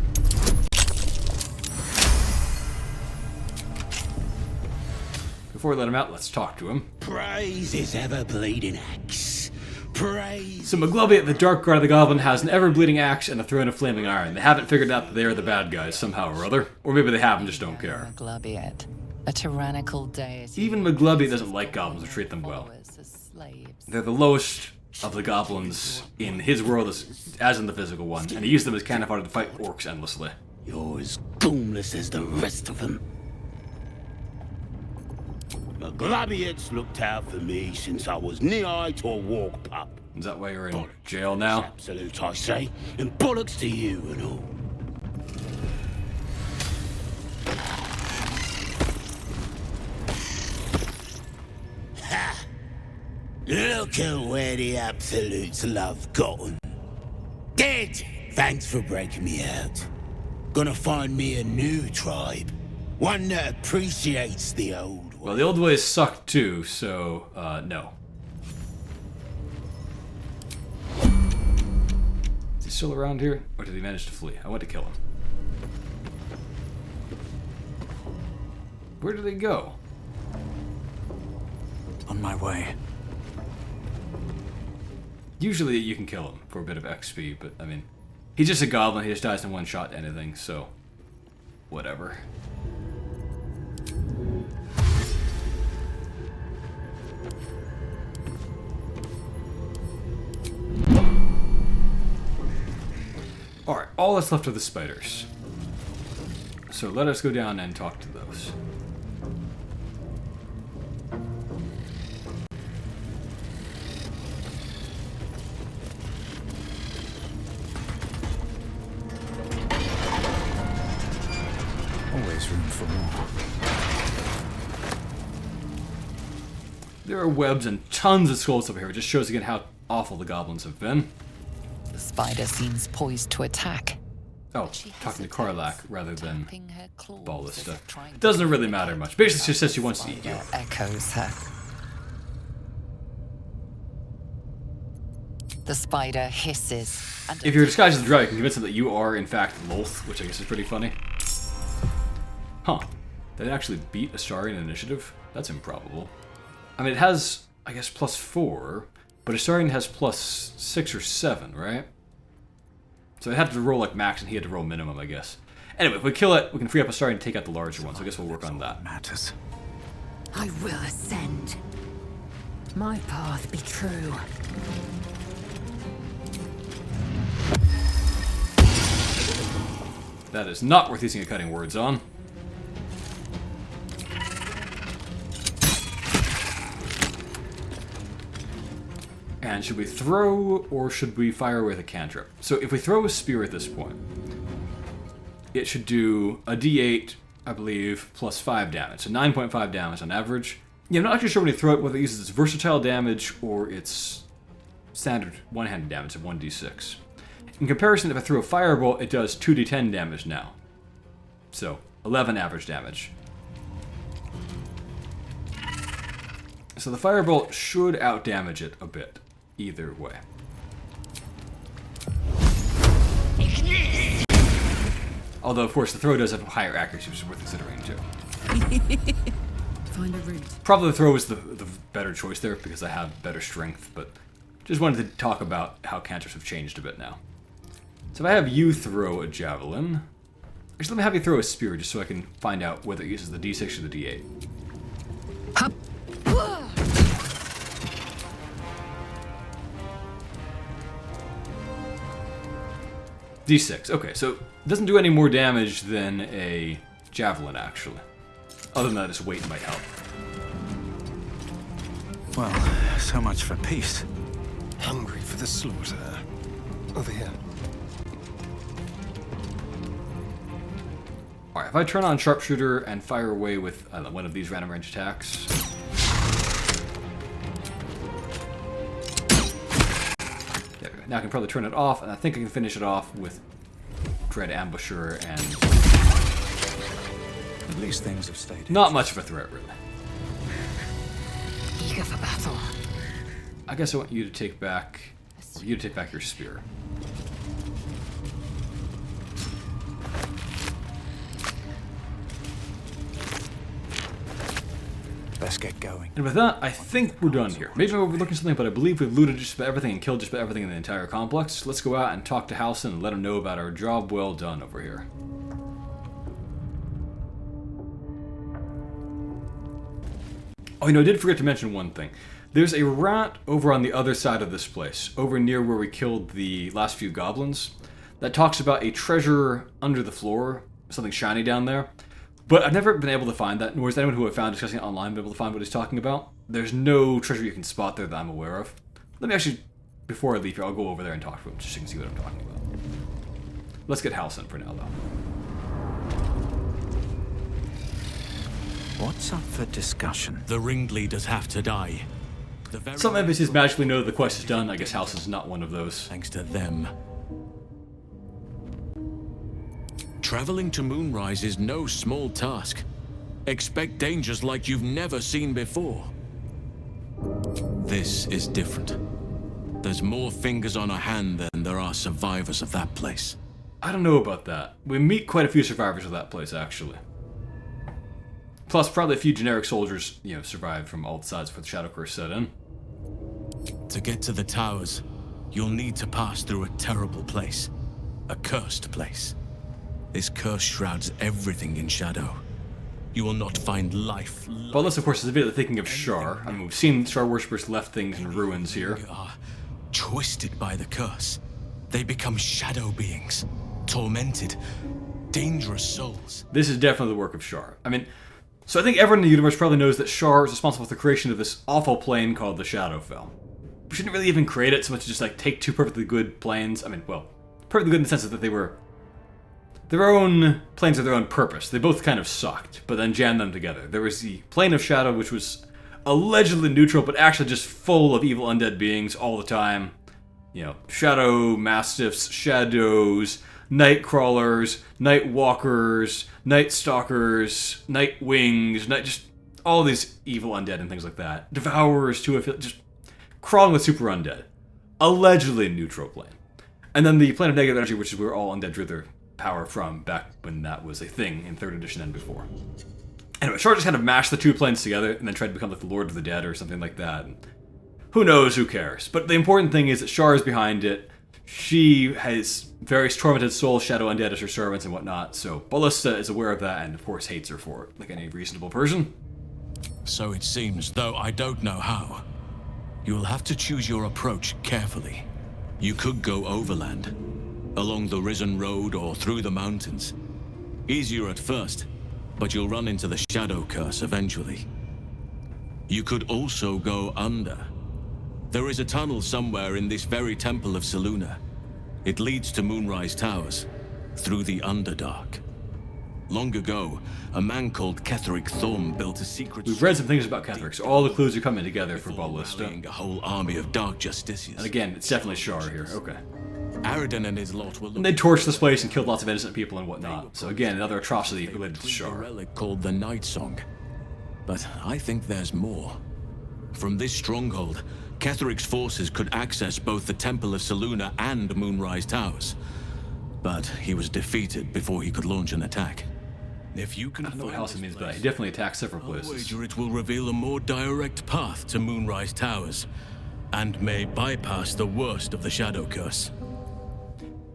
Before we let him out, let's talk to him. Praise his ever-bleeding axe. Praise. So Maglubiet, the Dark Guard of the Goblin, has an ever-bleeding axe and a throne of flaming iron. They haven't figured out that they're the bad guys somehow or other. Or maybe they have and just don't care. Maglubiet, a tyrannical deity. Even Maglubiet doesn't like goblins or treat them well. They're the lowest of the goblins in his world as in the physical one, and he used them as cannon fodder to fight orcs endlessly. You're as goomless as the rest of them. Maglubiet's looked out for me since I was knee-high to a walk pup. Is that why you're in jail now? Absolute, I say, and bollocks to you and all. Ha! Look at where the absolutes love gotten. Dead! Thanks for breaking me out. Gonna find me a new tribe. One that appreciates the old way. Well, the old ways suck too, so, no. Is he still around here? Or did he manage to flee? I want to kill him. Where did he go? On my way. Usually you can kill him for a bit of XP, but, I mean, he's just a goblin, he just dies in one shot to anything, so whatever. Alright, all that's left are the spiders. So let us go down and talk to those. Always room for more. There are webs and tons of skulls over here. It just shows again how awful the goblins have been. The spider seems poised to attack. Oh, She talking to hesitates, Karlach rather than tapping her claws all this as stuff. if trying to Doesn't really pick matter up. much. Basically, she says she wants to eat you. Spider echoes her. The spider hisses. And If you're disguised as a drow, you can convince them that you are, in fact, Lolth, which I guess is pretty funny. Huh. They actually beat Astarian in initiative? That's improbable. I mean, it has, I guess, +4, but Astarian has +6 or 7, right? So it had to roll like max, and he had to roll minimum, I guess. Anyway, if we kill it, we can free up Astarian and take out the larger one, so I guess we'll work on that. Matters. I will ascend. My path be true. That is not worth using a cutting words on. And should we throw, or should we fire with a cantrip? So if we throw a spear at this point, it should do a d8, I believe, +5 damage. So 9.5 damage on average. Yeah, I'm not actually sure when you throw it, whether it uses its versatile damage or its standard one-handed damage of 1d6. In comparison, if I throw a firebolt, it does 2d10 damage now. So, 11 average damage. So the firebolt should outdamage it a bit, either way. Although, of course, the throw does have higher accuracy, which is worth considering, too. Find a route. Probably the throw is the better choice there, because I have better strength, but just wanted to talk about how cantrips have changed a bit now. So if I have you throw a javelin... Actually, let me have you throw a spear, just so I can find out whether it uses the D6 or the D8. Hup. D6. Okay, so it doesn't do any more damage than a javelin, actually. Other than that, its weight might help. Well, so much for peace. Hungry for the slaughter. Over here. Alright, if I turn on Sharpshooter and fire away with one of these random range attacks... There we go. Now I can probably turn it off, and I think I can finish it off with Dread Ambusher and... At least things have stayed. Not much of a threat, really. Eager for battle. I guess I want you to take back... You to take back your spear. Let's get going. And with that, I think we're done here. Maybe I'm overlooking something, but I believe we've looted just about everything and killed just about everything in the entire complex. Let's go out and talk to Halsin and let him know about our job well done over here. Oh, you know, I did forget to mention one thing. There's a rat over on the other side of this place, over near where we killed the last few goblins, that talks about a treasure under the floor, something shiny down there. But I've never been able to find that, nor has anyone who I've found discussing it online been able to find what he's talking about. There's no treasure you can spot there that I'm aware of. Let me actually, before I leave here, I'll go over there and talk to him, just so you can see what I'm talking about. Let's get Halsin for now, though. What's up for discussion? The ringleaders have to die. The very Some NPCs magically know that the quest is done. I guess Halsin's not one of those. thanks to them. Traveling to Moonrise is no small task. Expect dangers like you've never seen before. This is different. There's more fingers on a hand than there are survivors of that place. I don't know about that. We meet quite a few survivors of that place, actually. Plus, probably a few generic soldiers, survived from all sides before the Shadow Curse set in. To get to the towers, you'll need to pass through a terrible place. A cursed place. This curse shrouds everything in shadow. You will not find life. Well, this, of course, is immediately thinking of Shar. I mean, we've seen Shar worshippers left things in ruins here. You are twisted by the curse. They become shadow beings. Tormented. Dangerous souls. This is definitely the work of Shar. I mean, so I think everyone in the universe probably knows that Shar is responsible for the creation of this awful plane called the Shadowfell. We shouldn't really even create it so much as just, take two perfectly good planes. I mean, well, perfectly good in the sense that they were their own planes of their own purpose. They both kind of sucked, but then jammed them together. There was the Plane of Shadow, which was allegedly neutral, but actually just full of evil undead beings all the time. Shadow Mastiffs, Shadows, Night Crawlers, Night Walkers, Night Stalkers, Night Wings, just all these evil undead and things like that. Devourers, too, just crawling with super undead. Allegedly neutral plane. And then the Plane of Negative Energy, which is where all undead drew their power from back when that was a thing in 3rd edition and before. Anyway, Shar just kind of mashed the two planes together and then tried to become like the Lord of the Dead or something like that. And who knows, who cares? But the important thing is that Shar is behind it. She has various tormented soul shadow undead as her servants and whatnot, so Ballista is aware of that and of course hates her for it, like any reasonable person. So it seems, though I don't know how. You will have to choose your approach carefully. You could go overland, along the Risen Road or through the mountains. Easier at first, but you'll run into the Shadow Curse eventually. You could also go under. There is a tunnel somewhere in this very Temple of Selûne. It leads to Moonrise Towers, through the Underdark. Long ago, a man called Ketheric Thorm built a secret... We've read some things about Ketheric, so all the clues are coming together for Ballista. A whole army of dark justiciars. And again, it's definitely Shar here, okay. Aridin and his lot will... And they torched this place and killed lots of innocent people and whatnot, so again, another atrocity related to A Shar. relic called the Night Song. But I think there's more. From this stronghold, Ketheric's forces could access both the Temple of Selûne and Moonrise Towers. but he was defeated before he could launch an attack. If you can I don't know what find else it this means, but place, he definitely attacks several I'll places. wager it will reveal a more direct path to Moonrise Towers, and may bypass the worst of the Shadow Curse.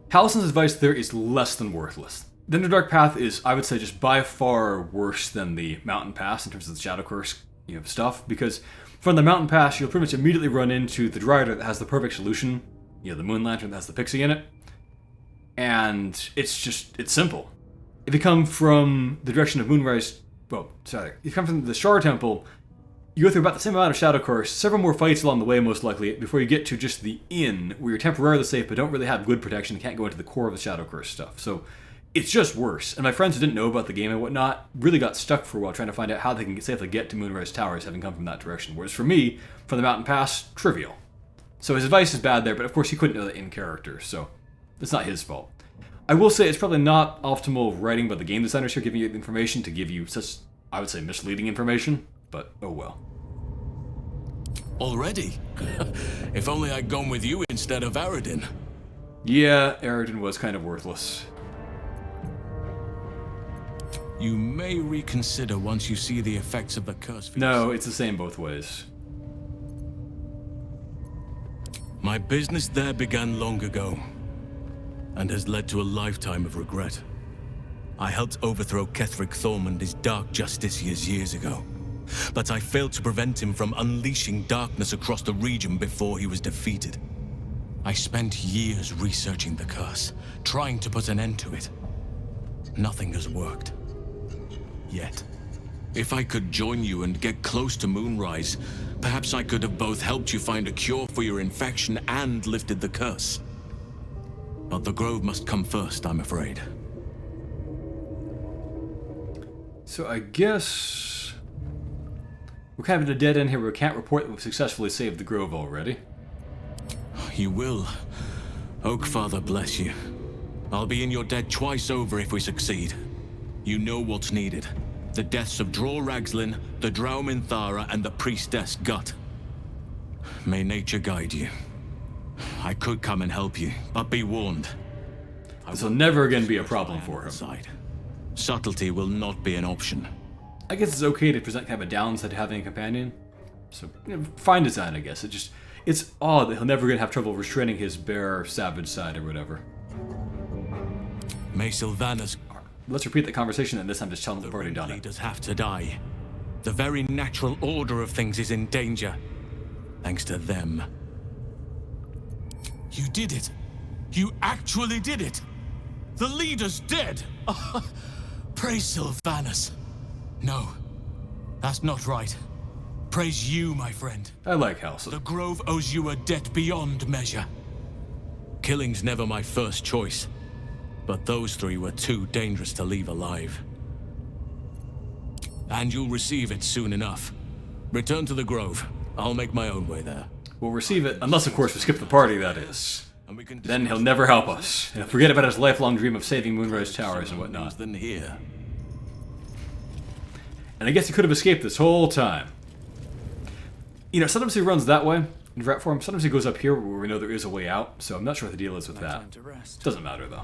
Hallison's advice there is less than worthless. The Underdark Path is, I would say, just by far worse than the Mountain Pass in terms of the Shadow Curse stuff, because from the Mountain Pass, you'll pretty much immediately run into the Dryder that has the perfect solution, the Moon Lantern that has the pixie in it, and it's simple. If you come from the direction of Moonrise, if you come from the Shar Temple, you go through about the same amount of Shadow Curse, several more fights along the way most likely, before you get to just the inn, where you're temporarily safe but don't really have good protection and can't go into the core of the Shadow Curse stuff. So it's just worse. And my friends who didn't know about the game and whatnot really got stuck for a while trying to find out how they can safely get to Moonrise Towers having come from that direction. Whereas for me, from the Mountain Pass, trivial. So his advice is bad there, but of course he couldn't know that in character, so it's not his fault. I will say it's probably not optimal writing by the game designers here giving you the information to give you such, I would say, misleading information, but oh well. Already? If only I'd gone with you instead of Aradin. Yeah, Aradin was kind of worthless. You may reconsider once you see the effects of the curse. No, it's the same both ways. My business there began long ago, and has led to a lifetime of regret. I helped overthrow Ketheric Thorm and his Dark Justiciars years ago, but I failed to prevent him from unleashing darkness across the region before he was defeated. I spent years researching the curse, trying to put an end to it. Nothing has worked. Yet. If I could join you and get close to Moonrise, perhaps I could have both helped you find a cure for your infection and lifted the curse. But the Grove must come first, I'm afraid. So I guess we're kind of at a dead end here where we can't report that we've successfully saved the Grove already. You will. Oakfather bless you. I'll be in your debt twice over if we succeed. You know what's needed. The deaths of Dror Ragzlin, the Drow Minthara, and the Priestess Gut. May nature guide you. I could come and help you, but be warned. This will never again be a problem for him. Subtlety will not be an option. I guess it's okay to present kind of a downside to having a companion. So, fine design, I guess. It's odd that he'll never gonna have trouble restraining his bare, savage side or whatever. May Sylvanas... Let's repeat the conversation and this time just tell him we've already done it. Leaders have to die. The very natural order of things is in danger. Thanks to them. You did it. You actually did it. The leader's dead. Praise Sylvanas. No, that's not right. Praise you, my friend. I like Halcyon. The Grove owes you a debt beyond measure. Killing's never my first choice, but those three were too dangerous to leave alive. And you'll receive it soon enough. Return to the Grove. I'll make my own way there. We'll receive it, unless of course we skip the party, that is. Then he'll never help us, and he'll forget about his lifelong dream of saving Moonrise Towers and whatnot. Than here. And I guess he could have escaped this whole time. Sometimes he runs that way, in rat form, sometimes he goes up here where we know there is a way out, so I'm not sure what the deal is with that. Doesn't matter, though.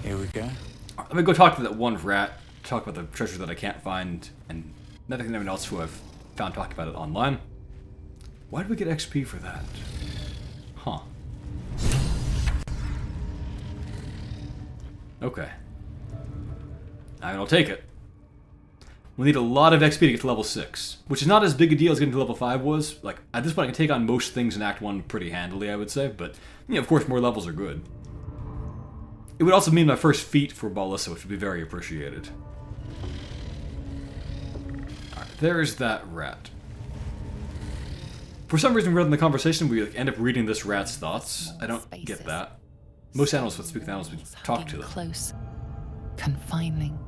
Here we go. Let me go talk to that one rat, talk about the treasure that I can't find, and anyone else who I've found talking about it online. Why did we get XP for that? Huh. Okay. I mean, I'll take it. We'll need a lot of XP to get to level 6, which is not as big a deal as getting to level 5 was. Like, at this point I can take on most things in Act 1 pretty handily, I would say, but, of course more levels are good. It would also mean my first feat for Ballista, which would be very appreciated. Alright, there's that rat. For some reason, rather than the conversation, we end up reading this rat's thoughts. I don't get that. Most animals would speak with animals, we talk to them. Close, confining.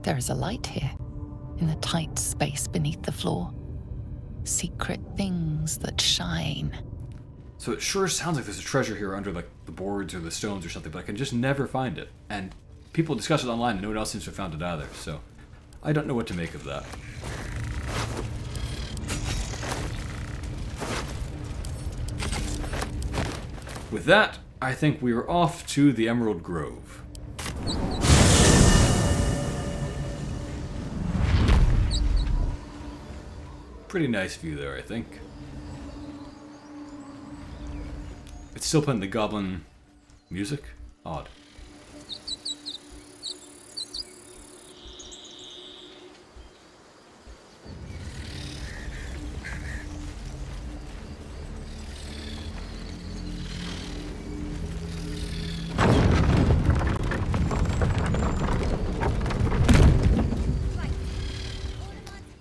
There is a light here, in the tight space beneath the floor. Secret things that shine. So it sure sounds like there's a treasure here under like the boards or the stones or something, but I can just never find it. And people discuss it online and no one else seems to have found it either, so I don't know what to make of that. With that, I think we are off to the Emerald Grove. Pretty nice view there, I think. It's still playing the goblin music? Odd.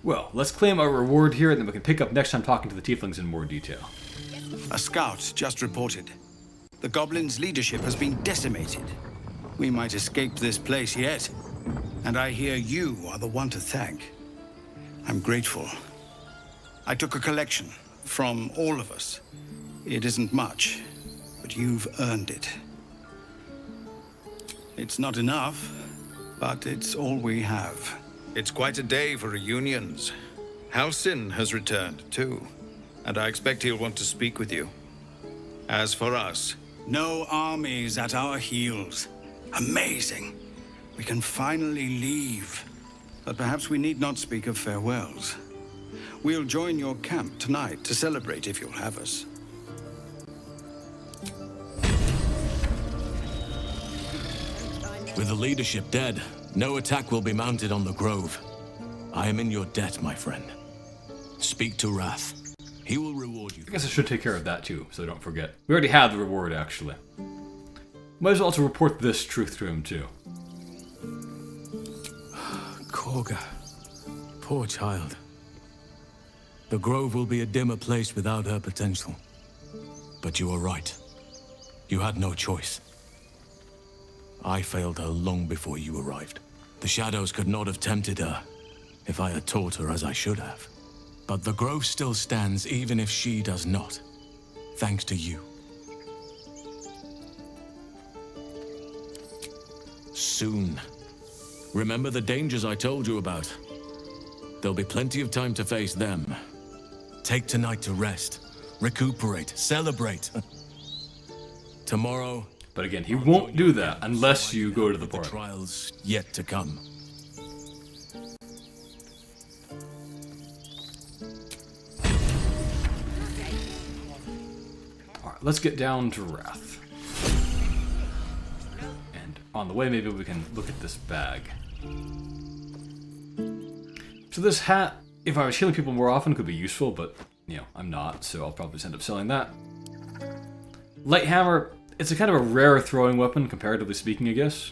Well, let's claim our reward here, and then we can pick up next time talking to the tieflings in more detail. A scout just reported. The goblins' leadership has been decimated. We might escape this place yet. And I hear you are the one to thank. I'm grateful. I took a collection from all of us. It isn't much, but you've earned it. It's not enough, but it's all we have. It's quite a day for reunions. Halsin has returned, too. And I expect he'll want to speak with you. As for us... No armies at our heels. Amazing. We can finally leave. But perhaps we need not speak of farewells. We'll join your camp tonight to celebrate if you'll have us. With the leadership dead, no attack will be mounted on the Grove. I am in your debt, my friend. Speak to Wrath. He will reward you. I guess I should take care of that too, so I don't forget. We already have the reward, actually. Might as well also report this truth to him too. Korga. Poor child. The Grove will be a dimmer place without her potential. But you are right. You had no choice. I failed her long before you arrived. The shadows could not have tempted her if I had taught her as I should have. But the Grove still stands even if she does not, thanks to you. Soon. Remember the dangers I told you about. There'll be plenty of time to face them. Take tonight to rest, recuperate, celebrate. Tomorrow... But again, he won't do that unless you go to the portal. The trials yet to come. Alright, let's get down to Wrath. And on the way, maybe we can look at this bag. So this hat, if I was healing people more often, could be useful, but, you know, I'm not, so I'll probably just end up selling that. Light hammer, it's a kind of a rare throwing weapon, comparatively speaking, I guess.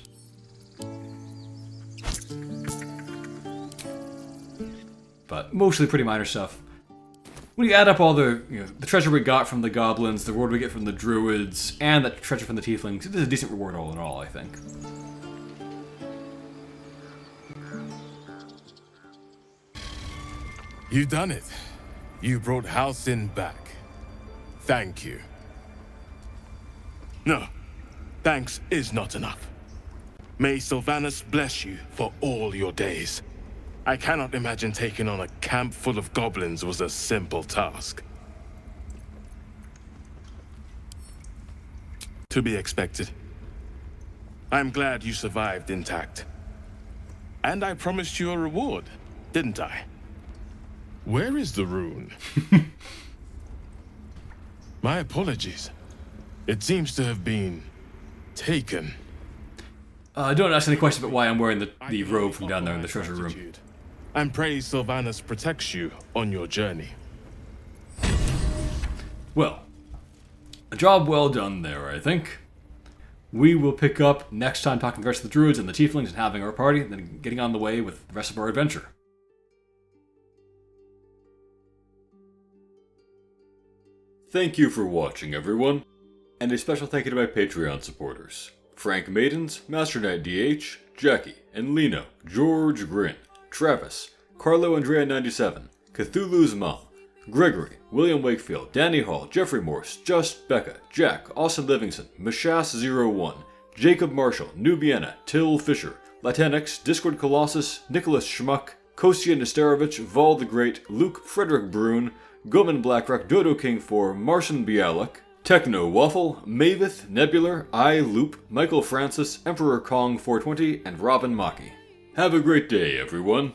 But mostly pretty minor stuff. When you add up all the, the treasure we got from the goblins, the reward we get from the druids, and the treasure from the tieflings, it is a decent reward all in all, I think. You've done it. You brought Halsin back. Thank you. No, thanks is not enough. May Sylvanas bless you for all your days. I cannot imagine taking on a camp full of goblins was a simple task. To be expected. I'm glad you survived intact. And I promised you a reward, didn't I? Where is the rune? My apologies. It seems to have been taken. Don't ask any questions about why I'm wearing the robe from down there in the treasure room. And pray Sylvanas protects you on your journey. Well, a job well done there, I think. We will pick up next time talking to the rest of the druids and the tieflings and having our party, and then getting on the way with the rest of our adventure. Thank you for watching, everyone. And a special thank you to my Patreon supporters. Frank Maidens, Master Knight DH, Jackie, and Lino, George Grin, Travis, Carlo Andrea 97, Cthulhu's Mom, Gregory, William Wakefield, Danny Hall, Jeffrey Morse, Just Becca, Jack, Austin Livingston, Mashas01, Jacob Marshall, Nubiana, Till Fisher, Latinx, Discord Colossus, Nicholas Schmuck, Kostia Nesterovich, Vol the Great, Luke Frederick Brune, Goman Blackrock, Dodo King 4, Marcin Bialek, Techno Waffle, Mavith, Nebular, I Loop, Michael Francis, Emperor Kong 420, and Robin Maki. Have a great day, everyone.